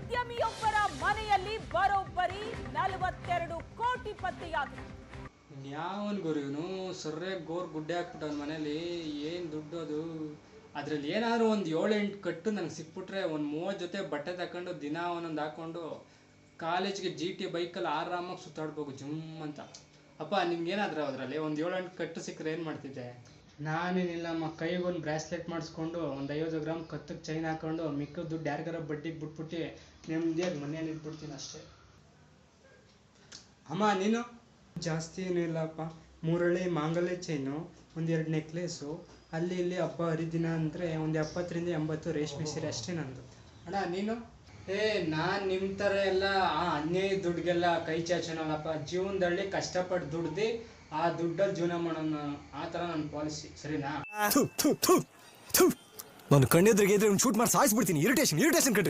ಉದ್ಯಮಿಯೊಬ್ಬರ ಮನೆಯಲ್ಲಿ ಬರೋಬ್ಬರಿ 42 ಕೋಟಿ ಪತ್ತೆಯಾಗಿದೆ. ಯಾವನ್ ಗುರು ಇವನು ಸರ್ಯಾಗಿ ಗುಡ್ಡೆ ಹಾಕ್ಬಿಟ್ಟು ಅವ್ನ ಮನೇಲಿ ಏನು ದುಡ್ಡು ಅದು. ಅದ್ರಲ್ಲಿ ಏನಾದ್ರು ಒಂದು 7-8 ಕಟ್ಟು ನನಗೆ ಸಿಕ್ಬಿಟ್ರೆ ಒಂದು 30 ಜೊತೆ ಬಟ್ಟೆ ತಗೊಂಡು ದಿನ ಒಂದೊಂದು ಹಾಕೊಂಡು ಕಾಲೇಜ್ಗೆ GT ಬೈಕಲ್ಲಿ ಆರಾಮಾಗಿ ಸುತ್ತಾಡ್ಬೇಕು ಜುಮ್ ಅಂತ. ಅಪ್ಪ ನಿಮ್ಗೇನಾದ್ರೂ ಅದರಲ್ಲಿ ಒಂದು 7-8 ಕಟ್ಟು ಸಿಕ್ಕರೆ ಏನು ಮಾಡ್ತಿದ್ದೆ? ನಾನೇನಿಲ್ಲಮ್ಮ, ಕೈಗೊಂದು ಬ್ರಾಸ್ಲೆಟ್ ಮಾಡಿಸ್ಕೊಂಡು ಒಂದು 50 ಗ್ರಾಮ್ ಕತ್ತಕ್ಕೆ ಚೈನ್ ಹಾಕೊಂಡು ಮಿಕ್ಕ ದುಡ್ಡು ಯಾರಿಗಾರ ಬಡ್ಡಿಗೆ ಬಿಟ್ಬಿಟ್ಟು ನೆಮ್ಮದಿಯಾಗಿ ಮನೆಯಲ್ಲಿ ಇಟ್ಬಿಡ್ತೀನಿ ಅಷ್ಟೇ. ಅಮ್ಮ ನೀನು? ಜಾಸ್ತಿ ಏನೂ ಇಲ್ಲಪ್ಪ, 3 ಹಳೆ ಮಾಂಗಲ್ಯ ಚೈನು, 1-2 ನೆಕ್ಲೇಸು, ಅಲ್ಲಿ ಇಲ್ಲಿ ಹಬ್ಬ ಹರಿದಿನ ಅಂದರೆ ಒಂದು 70ರಿಂದ 80 ರೇಷ್ಮೆ ಸೀರೆ ಅಷ್ಟೇ ನಂದು. ಅಣ್ಣ ನೀನು? ನಾನು ನಿಮ್ಮ ಥರ ಎಲ್ಲ ಅನ್ಯಾಯ ದುಡ್ಡಿಗೆಲ್ಲ ಕೈ ಚಾಚನಲ್ಲಪ್ಪ. ಜೀವನದಲ್ಲಿ ಕಷ್ಟಪಟ್ಟು ದುಡ್ದು ಆ ದುಡ್ಡಲ್ಲಿ ಜೀವನ ಮಾಡೋಣ, ಆ ಥರ ನನ್ನ ಪಾಲಿಸಿ, ಸರಿನಾ? ನಾನು ಕಣ್ಣೆದ್ರಿಗೆ ಇದ್ರೆ ಶೂಟ್ ಮಾಡಿ ಸಾಯಿಸ್ಬಿಡ್ತೀನಿ. ಇರಿಟೇಷನ್ ಕಟ್ರಿ.